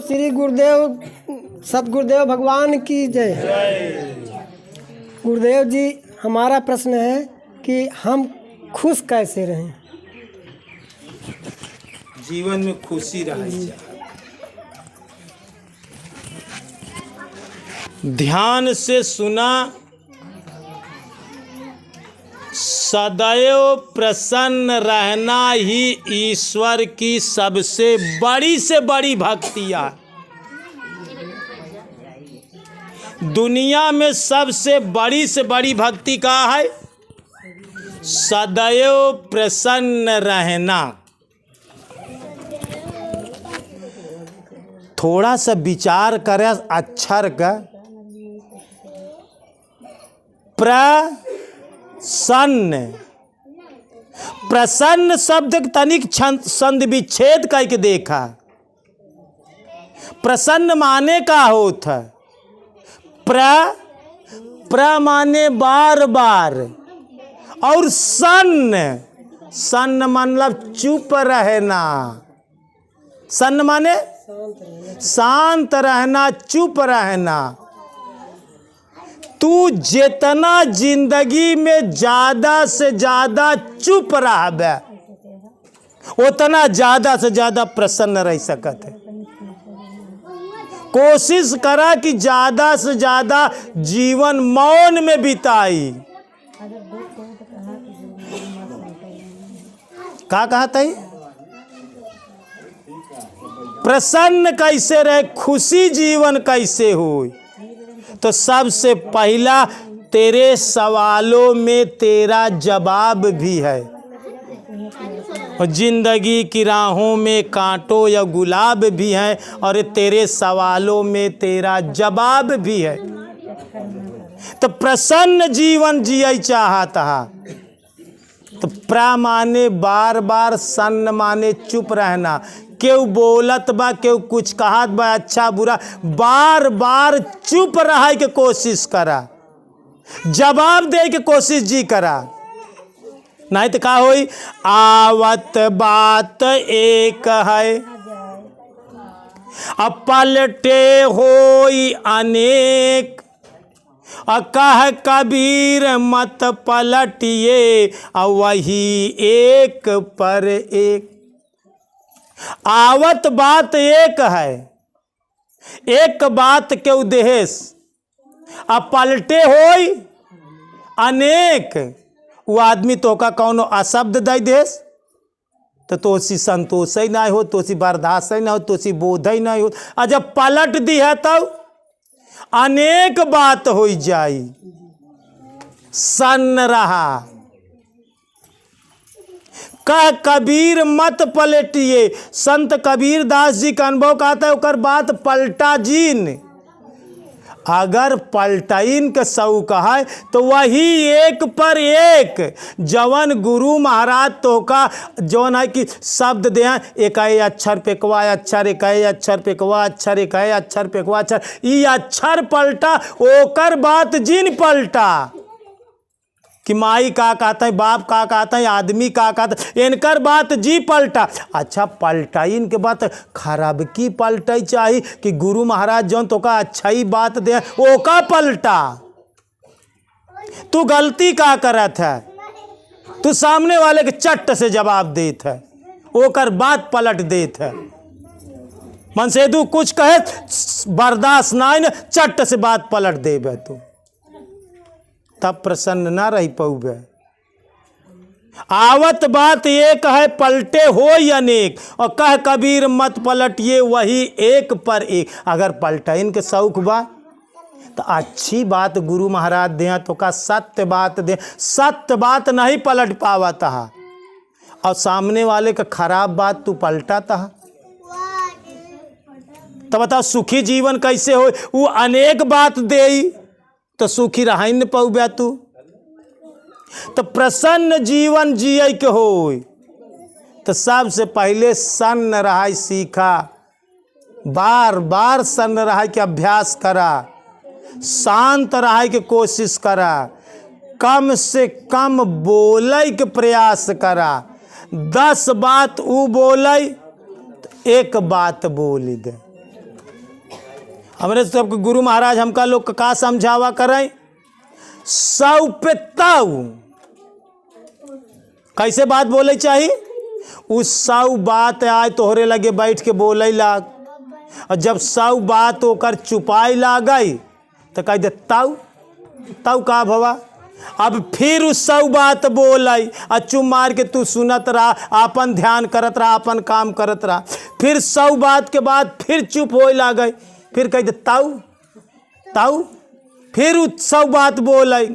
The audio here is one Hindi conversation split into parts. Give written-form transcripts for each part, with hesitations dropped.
श्री गुरुदेव सतगुरुदेव भगवान की जय। गुरुदेव जी, हमारा प्रश्न है कि हम खुश कैसे रहें? जीवन में खुशी रहे। ध्यान से सुना, सदैव प्रसन्न रहना ही ईश्वर की सबसे बड़ी से बड़ी भक्तियाँ। दुनिया में सबसे बड़ी से बड़ी भक्ति क्या है? सदैव प्रसन्न रहना। थोड़ा सा विचार करें अक्षर का। प्रसन्न, प्रसन्न शब्द तनिक संधि विच्छेद करके देखा। प्रसन्न माने का होता? प्र माने बार बार, और सन्न मतलब चुप रहना। सन्न माने शांत रहना, चुप रहना। तू जितना जिंदगी में ज्यादा से ज्यादा चुप रहबे, उतना ज्यादा से ज्यादा प्रसन्न रह सकत है। कोशिश करा कि ज्यादा से ज्यादा जीवन मौन में बिताई। क्या कहता है? प्रसन्न कैसे रहे, खुशी जीवन कैसे हो? तो सबसे पहला तेरे सवालों में तेरा जवाब भी है। और जिंदगी की राहों में कांटों या गुलाब भी हैं, और तेरे सवालों में तेरा जवाब भी है। तो प्रसन्न जीवन जिया चाहता है। तो प्रा माने बार बार, सन्न माने चुप रहना। केहू बोलत बा, केहू कुछ कहत बा, अच्छा बुरा, बार बार चुप रहे के कोशिश करा, जवाब दे के कोशिश जी करा। नहीं तो का होई? आवत बात एक है, अब पलटे होई अनेक। कह कबीर मत पलटिए, वही एक पर एक। आवत बात एक है, एक बात के उद्देश्य, अब पलटे होई अनेक। वो आदमी तो का कौनो अशब्द दई देस तो तोसी संतोष ही ना हो, तोसी बर्दाश्त ही ना हो, तोसी बोध ही ना हो। और जब पलट दी है तब अनेक बात हो जाई। सन्न रहा। कह कबीर मत पलटिए। संत कबीर दास जी का अनुभव कहता है, ओकर बात पलटा जीन। अगर पलटाइन के सऊक है तो वही एक पर एक। जवन गुरु महाराज तो का जवन है कि शब्द दे, एक अक्षर पेकवा अक्षर, एक अक्षर पेकवा अक्षर, एक अक्षर पेकवा अक्षर, ये अक्षर पलटा, ओकर बात जिन पलटा। कि माई का कहता है, बाप का कहता है, आदमी का कहता है, इनकर बात जी पलटा। अच्छा पलटाइन के बात खराब की पलटाई चाहिए कि गुरु महाराज जौन तो का अच्छा ही बात दे ओका पलटा। तू गलती का करत है? तू सामने वाले के चट्ट से जवाब देत है, ओकर बात पलट देत है। मन से तू कुछ कहे बर्दाश्त ना, चट्ट से बात पलट देबे तू, तब प्रसन्न ना रह पाऊबे। आवत बात एक है, पलटे हो अनेक। और कह कबीर मत पलटिए, वही एक पर एक। अगर पलटाइन के शौक बा तो अच्छी बात गुरु महाराज दे तो का सत्य बात दे। सत्य बात नहीं पलट पावता है, और सामने वाले का खराब बात तू पलटाता है। तो बताओ सुखी जीवन कैसे हो? वो अनेक बात दे तो सुखी रह न पाऊबे तू। तो प्रसन्न जीवन जिये के हो तो सबसे पहले सन्न रहा सीखा। बार बार सन्न रहा के अभ्यास करा, शांत रहा के कोशिश करा, कम से कम बोले के प्रयास करा। 10 बात ऊ बोले, एक बात बोल दे। हमरे सबके गुरु महाराज हमका लोग का समझावा करें, सौ पे ताऊ कैसे बात बोले चाहिए। उस सौ बात आए तोहरे लगे बैठ के बोले लाग, और जब सौ बात होकर चुपाई ला गई तो कह दे ताऊ ताऊ का भवा। अब फिर उस सौ बात बोल आई और चुप मार के तू सुनत रहा, अपन ध्यान करत रहा, अपन काम करत रहा। फिर सौ बात के बाद फिर चुप हो ला गई, फिर कह दे ताऊ ताऊ। फिर उस सौ बात बोल आई,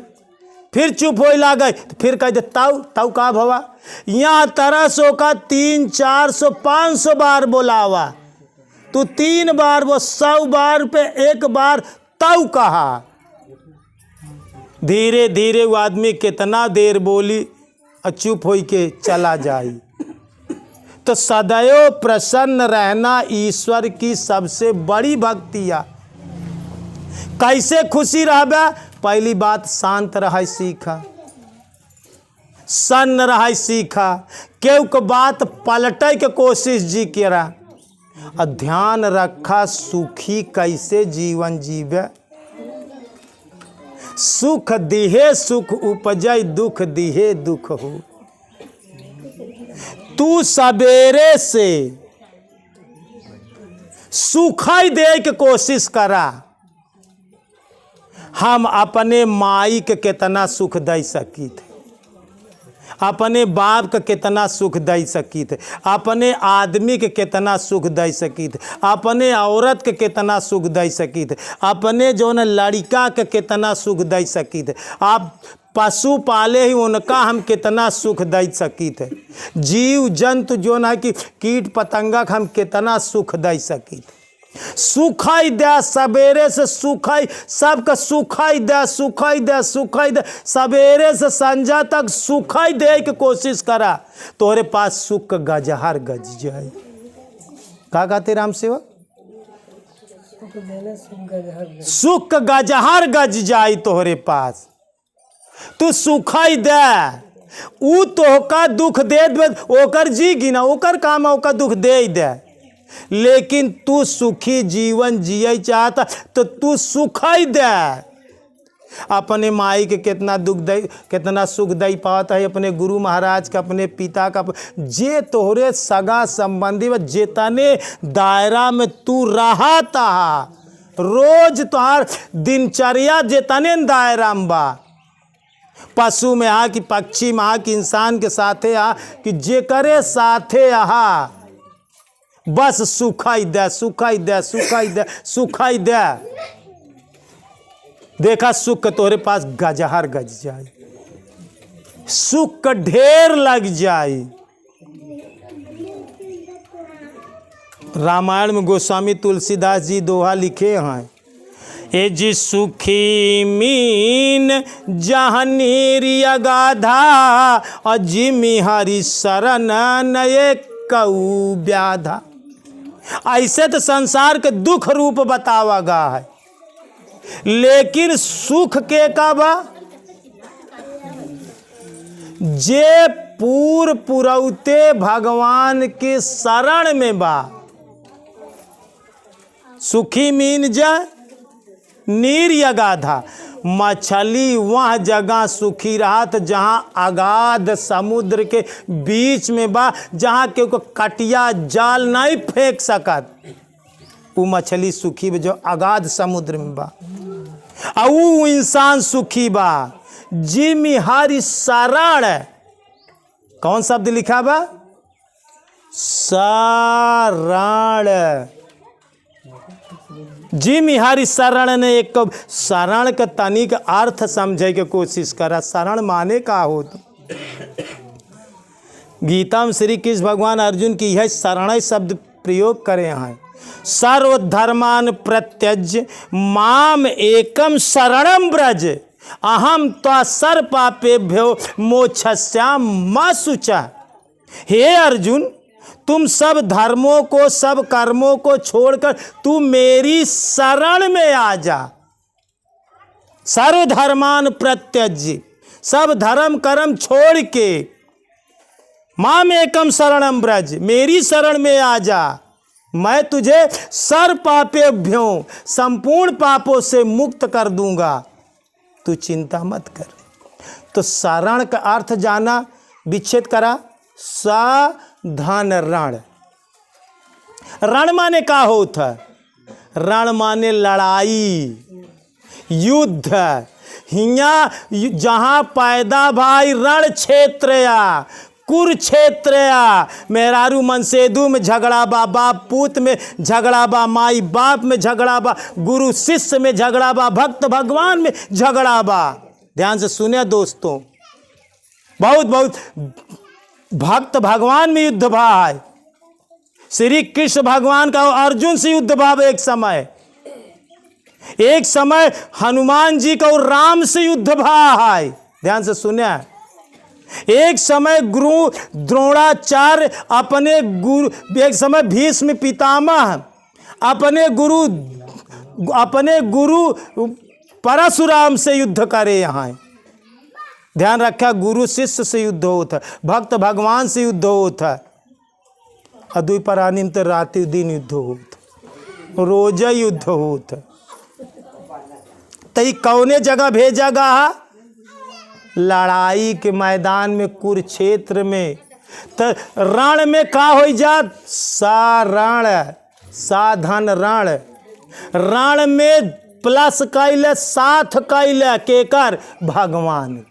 फिर चुप हो ला गई, तो फिर कह दे ताऊ ताऊ का भवा। यहाँ 1300 का 300, 400, 500 बार बोलावा, तू 3 बार वो 100 बार पे एक बार ताऊ कहा। धीरे धीरे वो आदमी कितना देर बोली और चुप हो के चला जाई। तो सदैव प्रसन्न रहना ईश्वर की सबसे बड़ी भक्तिया। कैसे खुशी रहबे, पहली बात शांत रह सीखा, सन्न रह सीखा, केहू के बात पलटे के कोशिश जी करा, और ध्यान रखा सुखी कैसे जीवन जीवे। सुख दिहे सुख उपजय, दुख दिहे दुख हो। तू सवेरे से सुखाई दे के कोशिश करा। हम अपने माई के कितना सुख दे सकी थे, अपने बाप के कितना सुख दे सकी थे, अपने आदमी के कितना सुख दे सकी थे, अपने औरत के कितना सुख दे सकी थे, अपने जो न लड़का के कितना सुख दे सकी थे। आप पशु पाले ही उनका हम कितना सुख दे सकी थे। जीव जंतु जो न कि कीट पतंगा का हम कितना सुख दे सकी थे। सुखाई दे सवेरे से, सुखाई सबका सुखाई दे, सुखाई दे, सुखाई दे, सवेरे से संजा तक सुखाई दे की कोशिश करा, तोहरे पास सुख का गजहर गज जाए। का कहते राम सेवक, सुख का गजहर गज जाए तोहरे पास। तू सुखाई दे, ऊ तोहका दुख दे ओकर जी गिना, ओकर काम ओकर दुख दे ही दे। लेकिन तू सुखी जीवन जिये चाहता तो तू सुखाई दे। अपने माई के कितना दुख दे, कितना सुख दे पाता है, अपने गुरु महाराज का, अपने पिता का, जे तोहरे सगा संबंधी व जितने दायरा में तू रहता, रोज तोहार दिनचर्या जितने दायरा में बा, पशु में आ कि पक्षी में आ कि इंसान के साथे आ कि जे करे साथे आहा, बस सुखाई दे, सुखाई दे, सुखाई दे, सुखाई दे। देखा सुख का तोहरे पास गजहर गज जाए, सुख का ढेर लग जाए। रामायण में गोस्वामी तुलसीदास जी दोहा लिखे हैं, ए जी सुखी मीन जहनीरी अगाधा, और जिमी हरि शरण नये कऊ व्याधा। ऐसे तो संसार के दुख रूप बतावा गा है, लेकिन सुख के का बा, जे पूर पुरौते भगवान के शरण में बा। सुखी मीन जा नीर अगाधा, मछली वह जगह सुखी रहत जहाँ अगाध समुद्र के बीच में बा, जहाँ के कटिया जाल नहीं फेंक सकत, वो मछली सुखी बा जो अगाध समुद्र में बा। और वो इंसान सुखी बा जिमी हरि शरण। कौन शब्द लिखा बा, शरण। जिमी हरि शरण ने एक शरण का तनिक अर्थ समझे के कोशिश करा। शरण माने का हो तो गीता में श्री कृष्ण भगवान अर्जुन की यह शरण शब्द प्रयोग करे हैं। सर्वधर्मान प्रत्यज्य माम एकम शरणम ब्रज, अहम त्वा सर्व पापेभ्यो मोक्षस्याम मा शुचा। हे अर्जुन, तुम सब धर्मों को, सब कर्मों को छोड़कर तू मेरी शरण में आ जा। सर्वधर्मान प्रत्यज्य, सब धर्म कर्म छोड़ के माम एकम शरणम ब्रज, मेरी शरण में आ जा। मैं तुझे सर्व पापेभ्यो संपूर्ण पापों से मुक्त कर दूंगा, तू चिंता मत कर। तो शरण का अर्थ जाना, विच्छेद करा। साधन रण, रण माने का होता है? रण माने लड़ाई, युद्ध। हिया जहाँ पैदा भाई रण क्षेत्र या कुरुक्षेत्र या, मेहरारू मनसेदू में झगड़ा बा, बाप पूत में झगड़ा बा, माई बाप में झगड़ा बा, गुरु शिष्य में झगड़ा बा, भक्त भगवान में झगड़ा बा। ध्यान से सुने दोस्तों, बहुत बहुत भक्त भगवान में युद्ध भाई। श्री कृष्ण भगवान का अर्जुन से युद्ध भाव एक समय हनुमान जी का और राम से युद्ध भाई। ध्यान से सुने, एक समय गुरु द्रोणाचार्य अपने गुरु, एक समय भीष्म पितामह अपने गुरु परशुराम से युद्ध करे। यहाँ ध्यान रखा, गुरु शिष्य से युद्ध होता, भक्त भगवान से युद्ध होता। अद्वै प्राणी तो राति दिन युद्ध होता, रोज युद्ध होता। तई कौने जगह भेजा गा? लड़ाई के मैदान में, कुरुक्षेत्र में। तो रण में का हो जात? सारण, साधन रण। रण में प्लस कैले, साथ कैले केकर? भगवान।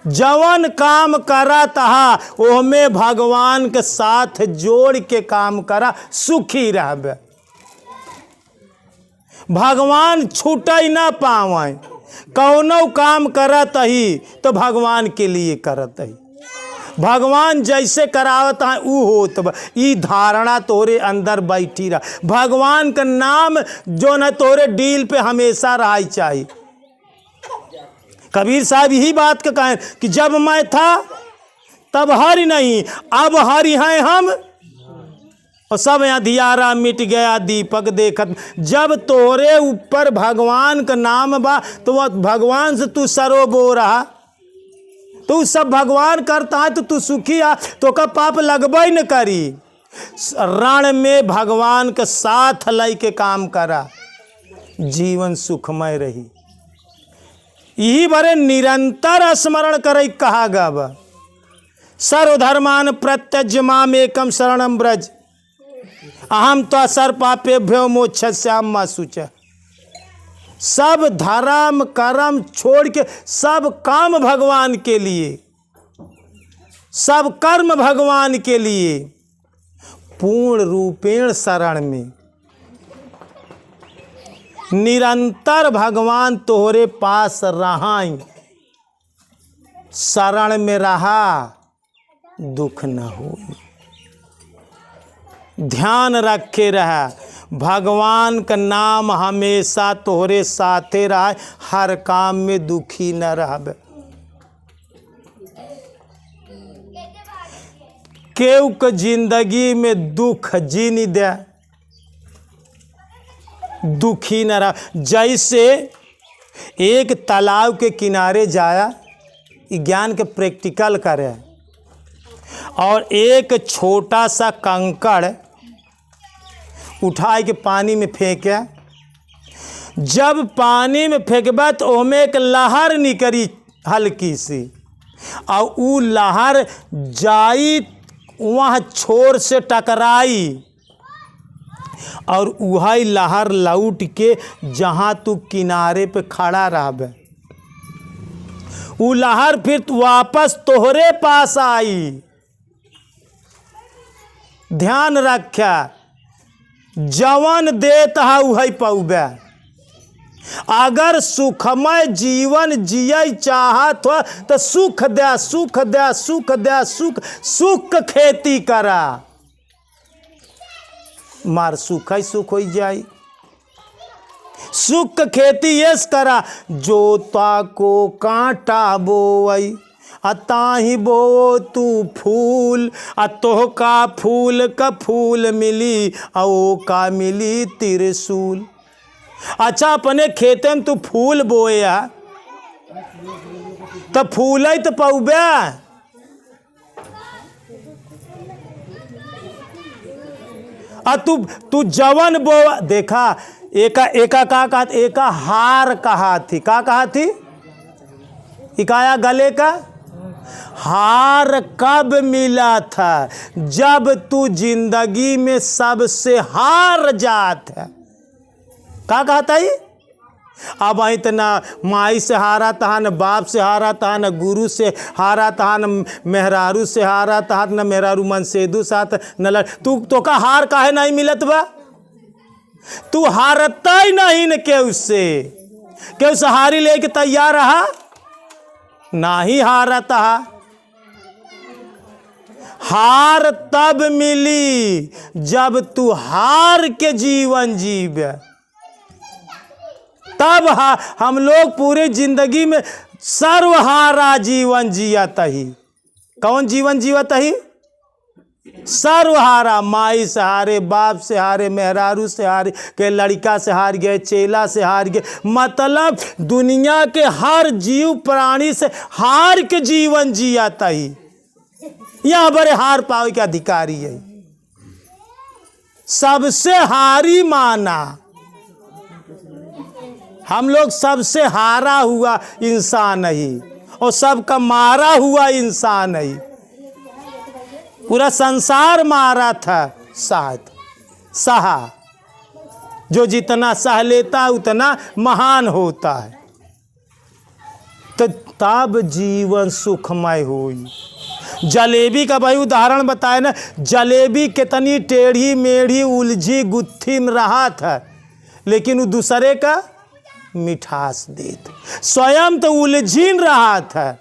जवन काम करा तहा ओमे भगवान के साथ जोड़ के काम करा, सुखी रहबे। भगवान छूटे ना पावे। कौनो काम करत ही तो भगवान के लिए करत ही। भगवान जैसे करावत है ऊ होत बा। ई धारणा तोरे अंदर बैठी रहा। भगवान का नाम जो न तोरे डील पे हमेशा रहा चाहिए। कबीर साहब यही बात का कहें कि जब मैं था तब हरि नहीं, अब हरि हैं हम, और सब अंधियारा मिट गया दीपक देखत। जब तोरे ऊपर भगवान का नाम बा तो वह भगवान से तू सरोबो रहा, तू सब भगवान करता है तो तू सुखी आ, तो का पाप लगबे न करी। रण में भगवान के साथ लई के काम करा, जीवन सुखमय रही। यही बड़े निरंतर स्मरण करे कहा गवा। सर्वधर्मान प्रत्यज्य माम एकम शरणम ब्रज, अहम तो सर्व पापेभ्यो मोक्षयिष्यामि शुचः। सब धर्म कर्म छोड़ के सब काम भगवान के लिए, सब कर्म भगवान के लिए, पूर्ण रूपेण शरण में। निरंतर भगवान तोहरे पास रहाई, शरण में रहा, दुख न हो। ध्यान रखे रहा, भगवान का नाम हमेशा तोहरे साथे रहा, हर काम में दुखी न रहबे। केहू के जिंदगी में दुख जीनी दे, दुखी न रहा। जैसे एक तालाब के किनारे जाया, ज्ञान के प्रैक्टिकल करे, और एक छोटा सा कंकड़ उठा के पानी में फेंके। जब पानी में फेंकबा तो ओमे एक लहर निकली हल्की सी, और ऊ लहर जाई वहाँ छोर से टकराई, और वही लहर लौट के जहाँ तू किनारे पे खड़ा रहबे, ऊ लहर फिर वापस तोहरे पास आई। ध्यान रखा, जवन देत है वही पौबे। अगर सुखमय जीवन जिये चाहत हो तो सुख दे, सुख दे, सुख दे, सुख सुख खेती करा, मार सुख ही सुख हो जाए। सुख खेती यस करा, जोता को कांटा बोवई, अताही बो तू फूल, अतोह का फूल का फूल मिली, ओ का मिली त्रिशूल। अच्छा, अपने खेते में तू फूल बोया तो फूल ही तो पौबे। आ तू जवन बो देखा एका एका का कहा, एका हार कहा थी, का कहा थी, इकाया गले का हार कब मिला था, जब तू जिंदगी में सबसे हार जात है। का कहा था ये? अब आई तो ना माई से हारा था, न बाप से हारा था, न गुरु से हारा था, न मेहरारू से हारा था, न मेहरारू मन सेदू साथ न तू तो का हार काहे नहीं मिलत बा? तू हारता ही नहीं न के उससे, के उस हारी लेके तैयार रहा नहीं हारता। हार तब मिली जब तू हार के जीवन जीव, तब हम लोग पूरे जिंदगी में सर्वहारा जीवन जियता ही। कौन जीवन जीवता ही? सर्वहारा। माई से हारे, बाप से हारे, मेहरारू से हारे, के लड़का से हार गए, चेला से हार गए, मतलब दुनिया के हर जीव प्राणी से हार के जीवन जियाता ही। यह बड़े हार पावे के अधिकारी है, सबसे हारी माना। हम लोग सबसे हारा हुआ इंसान ही और सबका मारा हुआ इंसान ही। पूरा संसार मारा था साथ सहा, जो जितना सह लेता उतना महान होता है। तो तब जीवन सुखमय हुई। जलेबी का भाई उदाहरण बताए ना, जलेबी कितनी टेढ़ी मेढ़ी उलझी गुत्थी में रहा था, लेकिन वो दूसरे का मिठास देत। स्वयं तो उलझीन रहा था,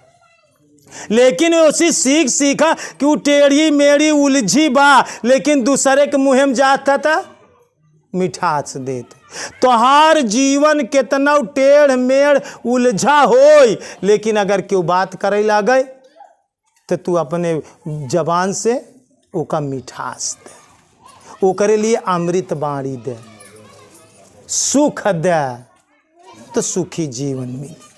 लेकिन उसी सीखा कि वो टेढ़ी मेढ़ी उलझी बा, लेकिन दूसरे के मुँह में जाता था मिठास देते। तो हर जीवन कितना टेढ़ मेढ़ उलझा होई, लेकिन अगर क्यों बात करे लगे तो तू अपने जबान से ओका मिठास दे, ओकरे लिए अमृत बाणी दे, सुख दे, तो सुखी जीवन मिले।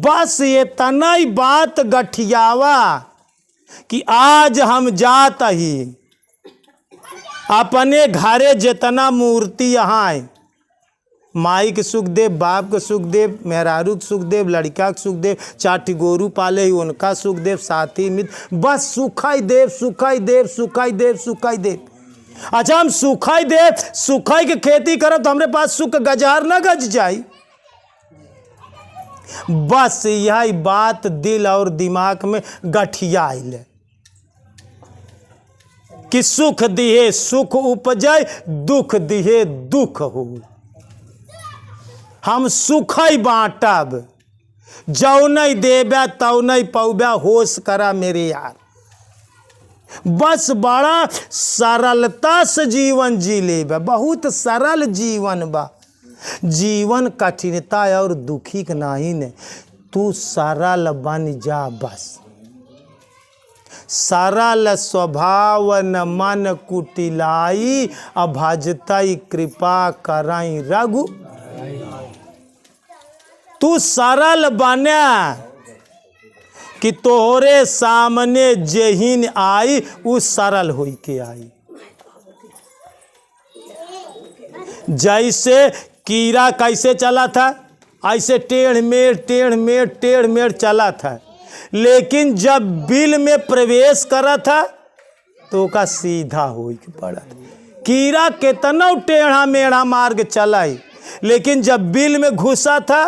बस ये तनई बात गठियावा कि आज हम जात ही अपने घरे जितना मूर्ति यहाँ है, माई के सुख देव, बाप के सुख देव, मेहरारू के सुख देव, लड़का के सुख देव, चाटी गोरू पाले उनका सुख देव, साथी मित्र, बस सुखाई देव सुखाई देव सुखाई देव सुखाई देव। अच्छा हम सुखाई देव सुखाई के खेती करब तो हमरे पास सुख गजार ना गज जाई। बस यही बात दिल और दिमाग में गठियाइल कि सुख दिहे सुख उपजाए, दुख दिहे दुख हो। हम सुखई बांटब, जौ नहीं देबे तौ नहीं पौबे, होश करा मेरे यार। बस बड़ा सरलता से जीवन जी लेबे, बहुत सरल जीवन बा। जीवन कठिनता और दुखी के नहीं ने, तू सरल बन जा बस। सरल स्वभाव न मन कुटिलाई, अभजतई कृपा करई रघु। तू सरल बने कि तोहरे सामने जेहिन आई उ सरल होई के आई। जैसे कीड़ा कैसे चला था, ऐसे टेढ़ मेढ़ चला था, लेकिन जब बिल में प्रवेश करा था तो का सीधा होई के पड़ा। कीड़ा कितना टेढ़ा मेढ़ा मार्ग चलाई, लेकिन जब बिल में घुसा था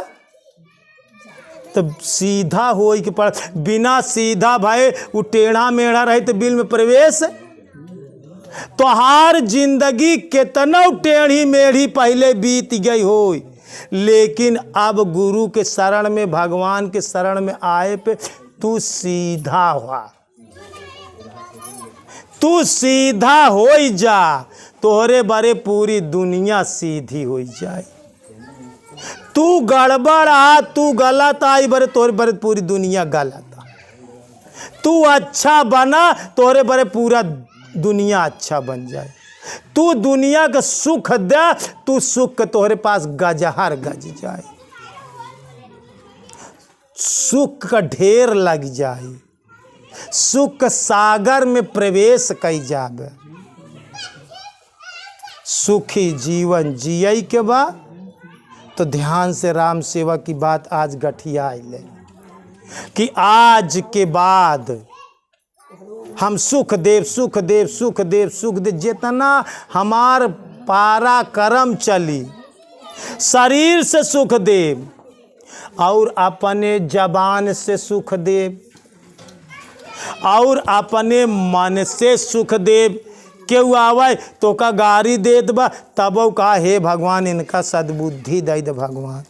तो सीधा होई के पड़ा। बिना सीधा भाई वो टेढ़ा मेढ़ा रहे तो बिल में प्रवेश। तो हर जिंदगी कितना टेढ़ी मेढ़ी पहले बीत गई होई, लेकिन अब गुरु के शरण में, भगवान के शरण में आए पे तू सीधा हुआ। तू सीधा हो जा, तोहरे बारे पूरी दुनिया सीधी हो जाए। तू गड़बड़ आ, तू गलत आई बरे, तोहरे बारे पूरी दुनिया गलत आ। तू अच्छा बना, तोहरे बारे पूरा दुनिया अच्छा बन जाए। तू दुनिया का सुख दे, तू सुख तोहरे पास गजहर गज जाए, सुख का ढेर लग जाए, सुख सागर में प्रवेश कई जाबे। सुखी जीवन जिये के बा तो ध्यान से राम सेवा की बात आज गठिया आइले कि आज के बाद हम सुख देव सुख देव सुख देव सुख देव, जितना हमार पारा कर्म चली शरीर से सुख देव और अपने जबान से सुख देव और अपने मन से सुख देव। केहू आवे तो का गारी दे दबा तब कहा हे भगवान इनका सद्बुद्धि दे दे, भगवान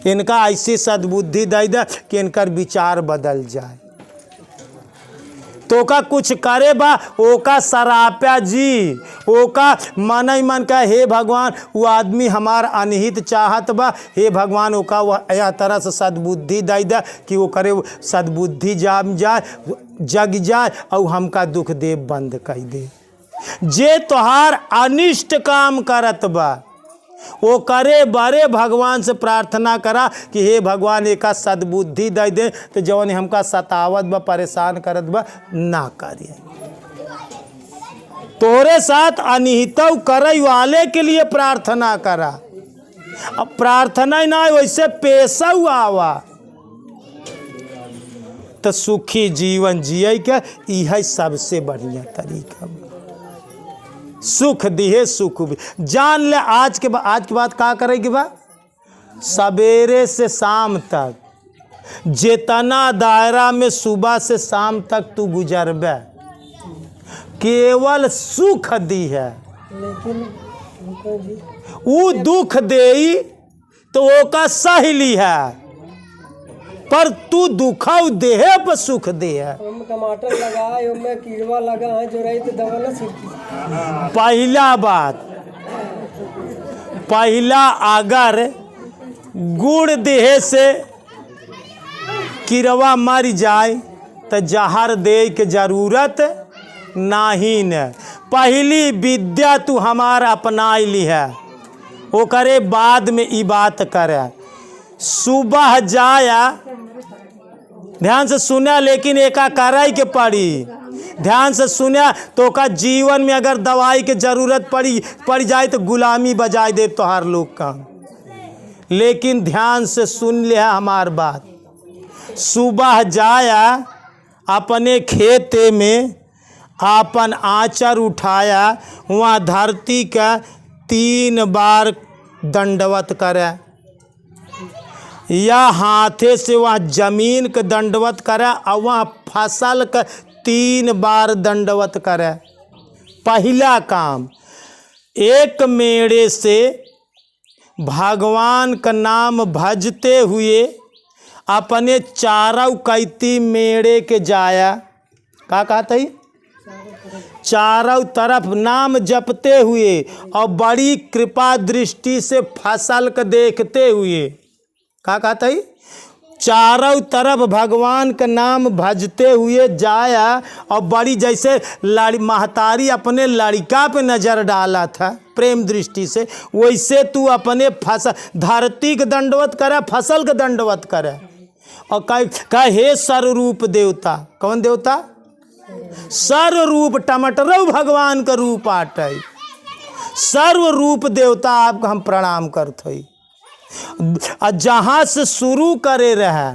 इनका ऐसी सद्बुद्धि दे दे कि इनका विचार बदल जाए। तो का कुछ करे बा ओका सराप्या जी, ओका मन ही मन का हे भगवान वो आदमी हमार अनहित चाहत बा, हे भगवान ओका वह या तरह से सद्बुद्धि दे दे कि वो करे सद्बुद्धि जाम जाए जग जाए और हमका दुख देव बंद कर दे। जे तोहार अनिष्ट काम करत बा वो करे बारे भगवान से प्रार्थना करा कि हे भगवान एका सद्बुद्धि दे दे तो जवन हमका सतावत बा परेशान करत बा ना करिए। तोरे साथ अनिहित करे वाले के लिए प्रार्थना करा। अब प्रार्थना ना वैसे पेशा आवा तो सुखी जीवन जिये के यह सबसे बढ़िया तरीका। सुख दिहे सुख भी जान ले। आज के बाद का करेगी बा सवेरे से शाम तक जितना दायरा में सुबह से शाम तक तू गुजरबे केवल सुख दी है। लेकिन वो दुख दे तो वो का सहेली है पर तू दुखाऊ देहे पर सुख दे है। टमाटर लगाए में कीड़वा लगा है जो रही तो दवा ना छिड़की। पहला अगर गुड़ देहे से कीड़वा मर जाए तो जहर दे के जरूरत नहीं न। पहली विद्या तू हमार अपना ली है वो करे बाद में ई बात करे। सुबह जाया ध्यान से सुना लेकिन एका कराई के पड़ी। ध्यान से सुना तो का जीवन में अगर दवाई के जरूरत पड़ जाए तो गुलामी बजाय दे तोहार लोग का। लेकिन ध्यान से सुन ले हमार बात। सुबह जाया अपने खेते में अपन आंचर उठाया वहाँ धरती का 3 बार दंडवत करे या हाथे से वहाँ जमीन के दंडवत करे और वहाँ फसल का 3 बार दंडवत करे। पहला काम एक मेढ़े से भगवान का नाम भजते हुए अपने चारों कैती मेढ़े के जाया। का कहता है चारों तरफ नाम जपते हुए और बड़ी कृपा दृष्टि से फसल को देखते हुए। का कहता है चारों तरफ भगवान का नाम भजते हुए जाया और बड़ी जैसे महतारी अपने लड़का पे नज़र डाला था प्रेम दृष्टि से वैसे तू अपने फसल धरती के दंडवत करे फसल के दंडवत करे। और कह हे सर्वरूप देवता। कौन देवता? सर्वरूप टमाटरऊ भगवान का रूप आटे। सर्वरूप देवता आपको हम प्रणाम करते। जहाँ से शुरू करे रहे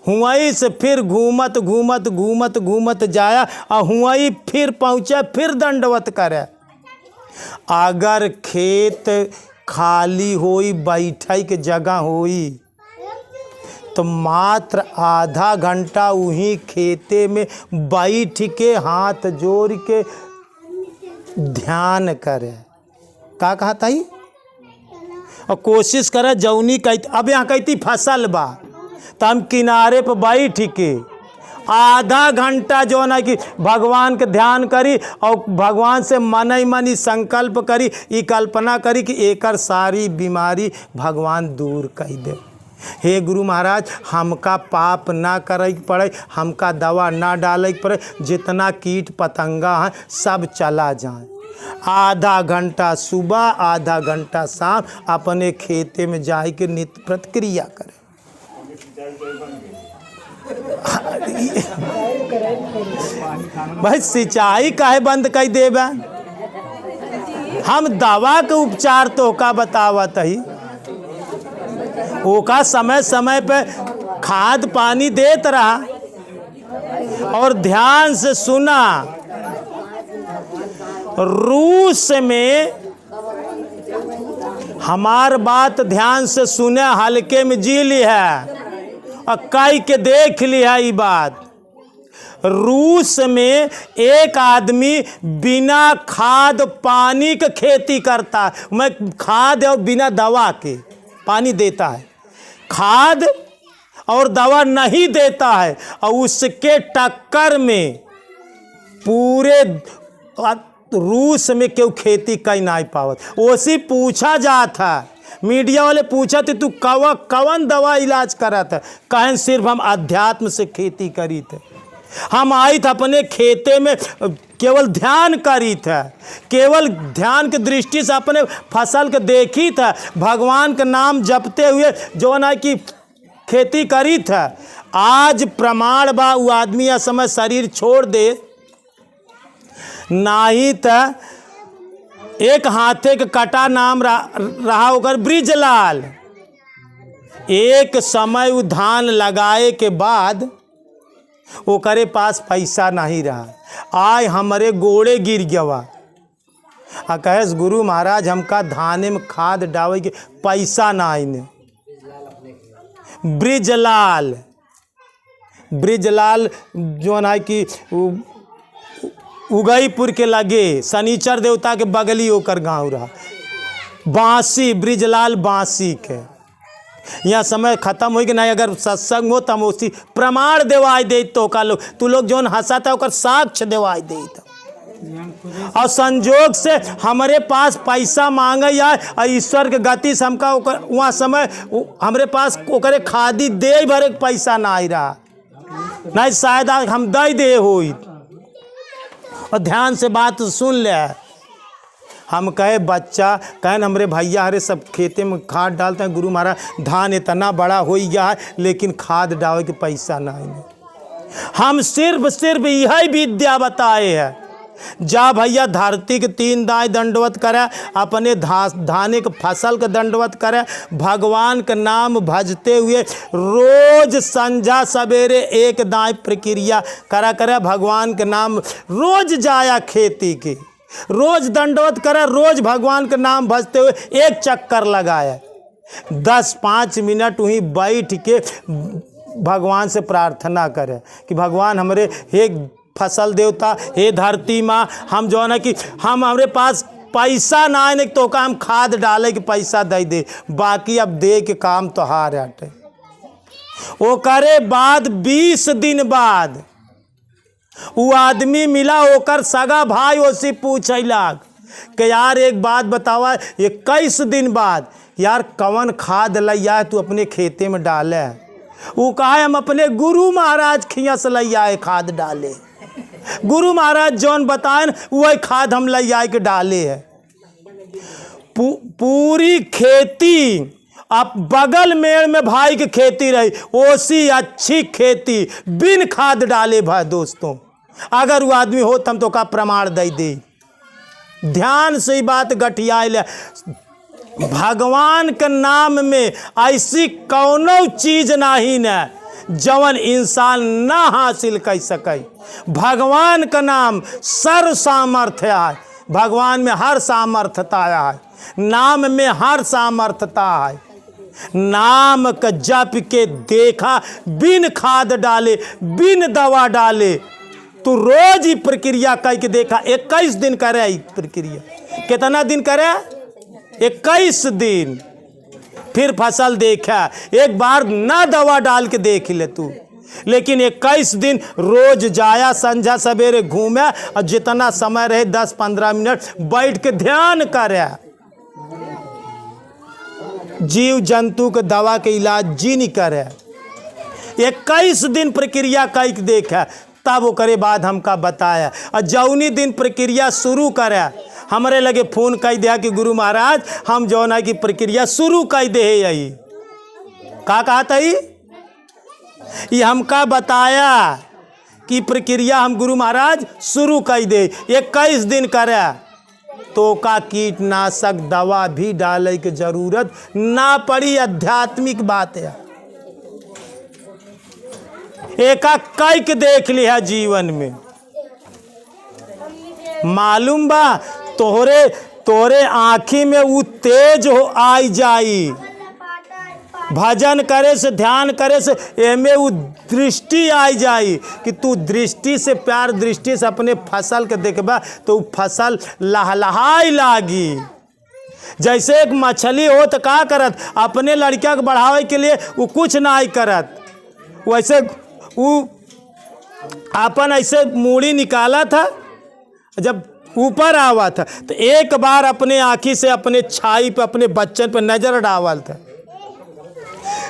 हुआई से फिर घूमत घूमत घूमत घूमत जाया और हुआई फिर पहुँचे फिर दंडवत करे। अगर खेत खाली होई बैठे के जगह होई तो मात्र आधा घंटा वहीं खेते में बैठ के हाथ जोड़ के ध्यान करे। का कहता ही और कोशिश करे जौनी कहती अब यहाँ कहती फसल बा तो हम किनारे पर बैठ के आधा घंटा जो ना कि भगवान के ध्यान करी और भगवान से मन ही मन ही संकल्प करी ये कल्पना करी कि एकर सारी बीमारी भगवान दूर कर दे। हे गुरु महाराज हमका पाप ना करे पड़े, हमका दवा ना डाले पड़े, जितना कीट पतंगा है सब चला जाए। आधा घंटा सुबह आधा घंटा शाम अपने खेते में जाए के नित्य प्रतिक्रिया करे। भाई सिंचाई काहे बंद कर देबा? हम दवा के उपचार तो का बतावत ही, ओका समय समय पे खाद पानी देत रहा और ध्यान से सुना। रूस में, हमार बात ध्यान से सुने, हल्के में जी ली है और कई के देख ली है ये बात। रूस में एक आदमी बिना खाद पानी के खेती करता है, मैं खाद और बिना दवा के पानी देता है, खाद और दवा नहीं देता है, और उसके टक्कर में पूरे रूस में क्यों खेती कहीं नहीं पावत। ओसी पूछा जाता, मीडिया वाले पूछा थे तू कवन दवा इलाज करा था, कहन सिर्फ हम अध्यात्म से खेती करी थे, हम आई थे अपने खेते में केवल ध्यान करी था, केवल ध्यान की दृष्टि से अपने फसल के देखी था, भगवान का नाम जपते हुए जो ना कि खेती करी था। आज प्रमाण बा वो आदमी या समय शरीर छोड़ दे, नाही था एक हाथे के कटा नाम रहा होकर ब्रिजलाल। एक समय वो धान लगाए के बाद ओकरे पास पैसा नहीं रहा, आय हमारे गोड़े गिर गवा आ कहेस गुरु महाराज हमका धाने में खाद डावे के पैसा ना आईने। ब्रिजलाल जो है कि उगईपुर के लगे शनिचर देवता के बगली होकर गांव रहा। बांसी, ब्रिजलाल बांसी के यहाँ समय खत्म हो कि नहीं, अगर सत्संग हो तम उसी प्रमाण देवाई दे तो का लोग तू लोग जो हंसा था ओकर साक्ष्य देवाई दे। और संजोग से हमारे पास पैसा मांगे या ईश्वर के गति से हमका वहाँ समय हमारे पास ओकरे खादी दे भरे पैसा ना आई रहा, नहीं शायद हम दे दे हो। और ध्यान से बात सुन ले, हम कहे बच्चा कहन हमरे भैया हरे सब खेते में खाद डालते हैं, गुरु महाराज धान इतना बड़ा हो गया है लेकिन खाद डाले के पैसा नहीं। हम सिर्फ यही विद्या बताए है, जा भैया धरती के 3 दाई दंडवत करे, अपने धाने के फसल के दंडवत करे, भगवान का नाम भजते हुए रोज संझा सवेरे 1 दाई प्रक्रिया करा करे, भगवान के नाम रोज जाया खेती की, रोज दंडवत करे, रोज भगवान का नाम भजते हुए 1 चक्कर लगाया, 10-5 मिनट वहीं बैठ के भगवान से प्रार्थना करे कि भगवान हमारे हे फसल देवता, हे धरती माँ, हम जो है ना कि हम हमारे पास पैसा ना आए तो का हम खाद डाले कि पैसा दे दे, बाकी अब दे के काम तो हार हटे। वो करे बाद 20 दिन बाद वो आदमी मिला, ओकर सगा भाई ओसी पूछलक कि यार एक बात बतावा, 21 दिन बाद यार कवन खाद लैया तू अपने खेते में डाले। वो कहा हम अपने गुरु महाराज खिया से लैया खाद डाले, गुरु महाराज जौन बताएं वही खाद हम लैया के डाले है। पूरी खेती अब बगल मेड़ में भाई की खेती रही, ओसी अच्छी खेती बिन खाद डाले भाई। दोस्तों अगर वो आदमी हो तम तो का प्रमाण दे। ध्यान से ही बात गठियाई ले, भगवान के नाम में ऐसी कौनो चीज नहीं न जवन इंसान ना हासिल कर सके। भगवान का नाम सर्व सामर्थ्य है, भगवान में हर सामर्थ्यता है, नाम में हर सामर्थ्यता है। नाम का जप के देखा बिन खाद डाले बिन दवा डाले, तू रोज ही प्रक्रिया करके देखा, 21 दिन करे प्रक्रिया। कितना दिन करे? 21 दिन। फिर फसल देखा, एक बार ना दवा डाल के देख ले तू, लेकिन 21 दिन रोज जाया, संझा सवेरे घूमे और जितना समय रहे 10-15 मिनट बैठ के ध्यान करे। जीव जंतु के दवा के इलाज जी नहीं करे। 21 दिन प्रक्रिया करके देखा, तब वो करे बाद हमका बताया। और जौनी दिन प्रक्रिया शुरू करे हमारे लगे फोन कर दिया कि गुरु महाराज हम जो ना कि प्रक्रिया शुरू कर दे। यही का कहा था ये हमका बताया कि प्रक्रिया हम गुरु महाराज शुरू कर दे। 21 दिन करे तो का कीटनाशक दवा भी डाले की जरूरत ना पड़ी। आध्यात्मिक बात है, एका कैक देख लिया जीवन में। मालूम बा तोरे आँखी में वो तेज हो आई जाई, भजन करे से ध्यान करे से एमे वो दृष्टि आई जाई कि तू दृष्टि से प्यार दृष्टि से अपने फसल के देखबा तो फसल लहलहाई लागी। जैसे एक मछली हो तो का करत, अपने लड़का के बढ़ावे के लिए वो कुछ ना ही करत, वैसे वो अपन ऐसे मूड़ी निकाला था, जब ऊपर आवा था तो एक बार अपने आँखी से अपने छाई पे अपने बच्चन पे नजर डावल था।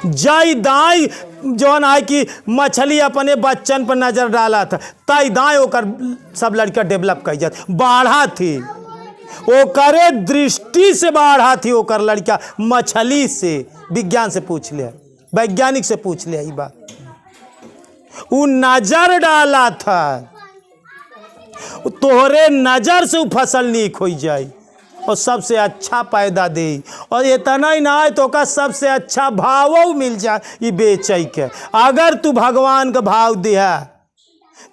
जय दाई जौन है कि मछली अपने बच्चन पर नजर डाला था, तय दाई होकर सब लड़का डेवलप कर जात बढ़ा थी, ओकरे दृष्टि से बढ़ा थी ओकर लड़का मछली से। विज्ञान से पूछ लिया, वैज्ञानिक से पूछ लिया, ये बात वो नजर डाला था, तोहरे नजर से वो फसल नीक हो जाए और सबसे अच्छा पैदा दे। और इतना ही ना है तो का सबसे अच्छा भाव मिल जाए ये बेचै के। अगर तू भगवान का भाव दिया,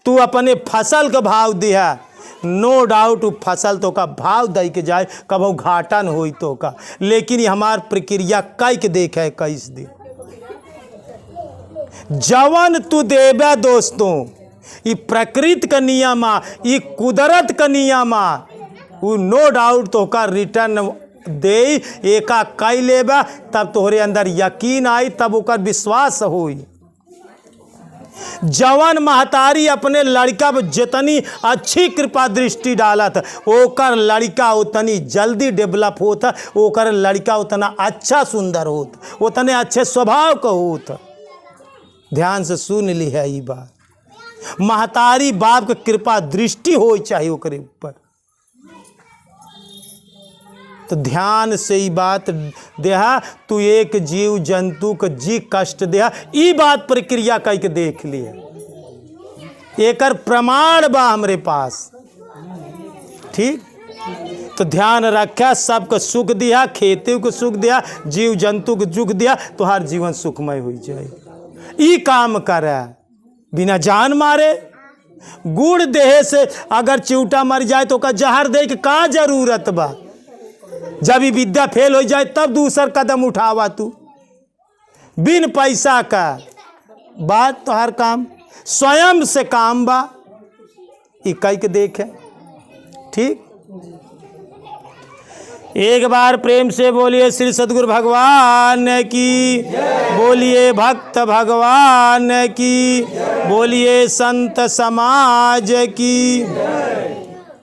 तू अपने फसल का भाव दिया, नो डाउट वो फसल तो का भाव दे के जाए, कभी घाटा न हो तो का। लेकिन ये हमार प्रक्रिया कई के देखे कैस दे जवन तू देबे दोस्तों, ये प्रकृति का नियम, ये कुदरत का नियम, वो नो डाउट तो का रिटर्न दे। एका कई लेबा तब तोहरे अंदर यकीन आई, तब ओकर विश्वास होई। जवन महतारी अपने लड़का पर जितनी अच्छी कृपा दृष्टि डालत, ओकर लड़का उतनी जल्दी डेवलप होता, ओकर लड़का उतना अच्छा सुंदर होता, उतने अच्छे स्वभाव का होता। ध्यान से सुन ली है ये बात, महतारी बाप के कृपा दृष्टि हो चाहिए ओकरे ऊपर। तो ध्यान से ये बात देहा, तू एक जीव जंतु को जी कष्ट देहा, ये बात प्रक्रिया कह के देख लिया, एकर प्रमाण बा हमरे पास। ठीक, तो ध्यान रखा, सबको सुख दिया, खेती को सुख दिया, जीव जंतु को सुख दिया, तो हर जीवन सुखमय हो जाए। ई काम करे बिना जान मारे। गुड़ देहे से अगर चिवटा मर जाए तो का जहर दे के का जरूरत बा। जब ये विद्या फेल हो जाए तब दूसर कदम उठावा तू, बिन पैसा का बात। तो हर काम स्वयं से काम बा, ये कई के देखे। ठीक, एक बार प्रेम से बोलिए श्री सद्गुरु भगवान की, बोलिए भक्त भगवान की, बोलिए संत समाज की।